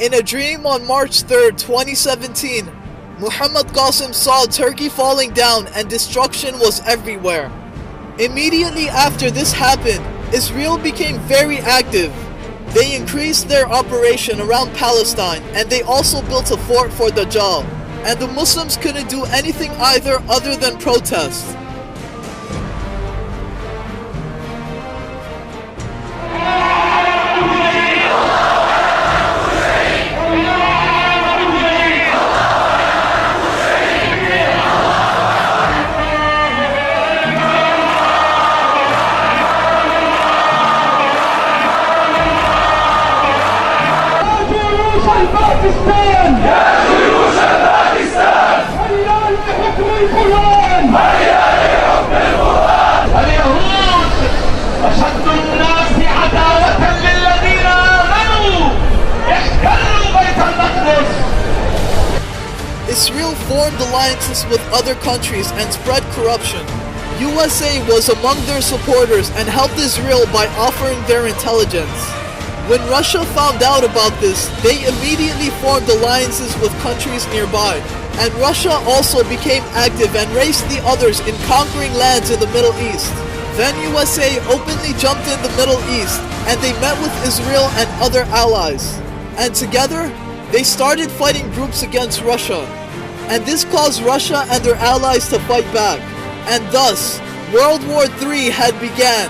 In a dream on March 3rd, 2017, Muhammad Qasim saw Turkey falling down and destruction was everywhere. Immediately after this happened, Israel became very active. They increased their operation around Palestine and they also built a fort for Dajjal. And the Muslims couldn't do anything either other than protest. باكستان يا جيوش باكستان هيا لحكم القرآن هيا لحكم القرآن اليهود أشد الناس عداوة للذين آمنوا احتلوا بيت المقدس. Israel formed alliances with other countries and spread corruption. USA was among their supporters and helped Israel by offering their intelligence. When Russia found out about this, they immediately formed alliances with countries nearby. And Russia also became active and raced the others in conquering lands in the Middle East. Then USA openly jumped in the Middle East and they met with Israel and other allies. And together, they started fighting groups against Russia. And this caused Russia and their allies to fight back. And thus, World War III had began.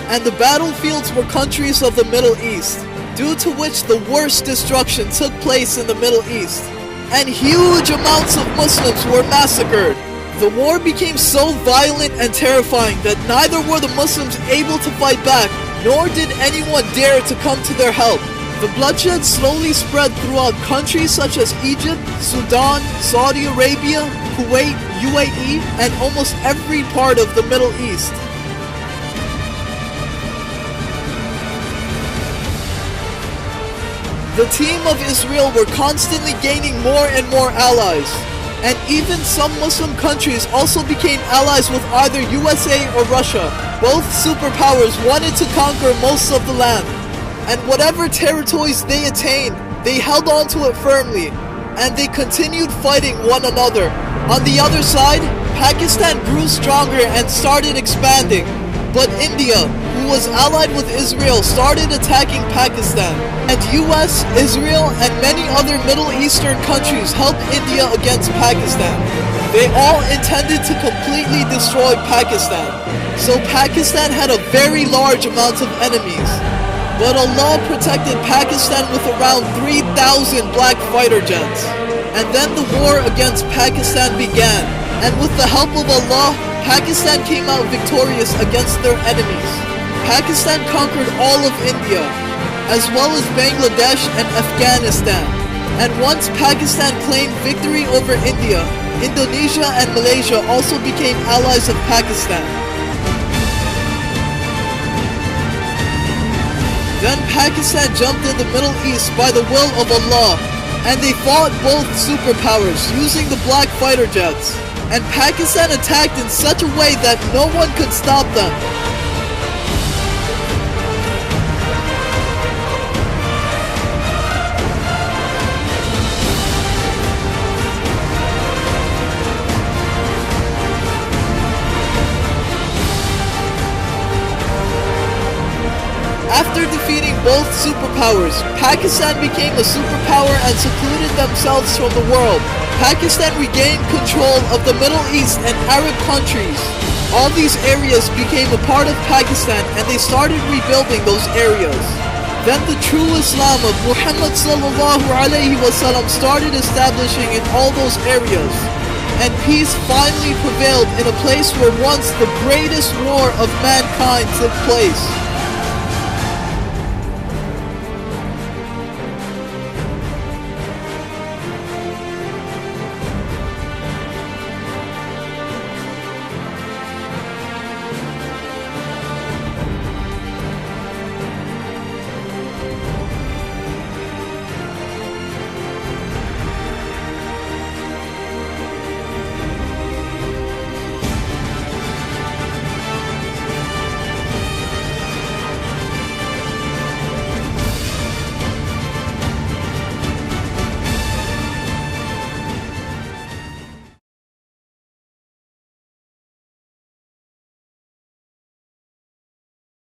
And the battlefields were countries of the Middle East, due to which the worst destruction took place in the Middle East, and huge amounts of Muslims were massacred. The war became so violent and terrifying that neither were the Muslims able to fight back, nor did anyone dare to come to their help. The bloodshed slowly spread throughout countries such as Egypt, Sudan, Saudi Arabia, Kuwait, UAE, and almost every part of the Middle East. The team of Israel were constantly gaining more and more allies. And even some Muslim countries also became allies with either USA or Russia. Both superpowers wanted to conquer most of the land. And whatever territories they attained, they held on to it firmly. And they continued fighting one another. On the other side, Pakistan grew stronger and started expanding. But India, who was allied with Israel, started attacking Pakistan. And US, Israel, and many other Middle Eastern countries helped India against Pakistan. They all intended to completely destroy Pakistan. So Pakistan had a very large amount of enemies. But Allah protected Pakistan with around 3,000 black fighter jets. And then the war against Pakistan began. And with the help of Allah, Pakistan came out victorious against their enemies. Pakistan conquered all of India, as well as Bangladesh and Afghanistan. And once Pakistan claimed victory over India, Indonesia and Malaysia also became allies of Pakistan. Then Pakistan jumped in the Middle East by the will of Allah, and they fought both superpowers using the black fighter jets. And Pakistan attacked in such a way that no one could stop them. After defeating both superpowers, Pakistan became a superpower and secluded themselves from the world. Pakistan regained control of the Middle East and Arab countries. All these areas became a part of Pakistan and they started rebuilding those areas. Then the true Islam of Muhammad sallallahu alaihi wasallam started establishing in all those areas. And peace finally prevailed in a place where once the greatest war of mankind took place.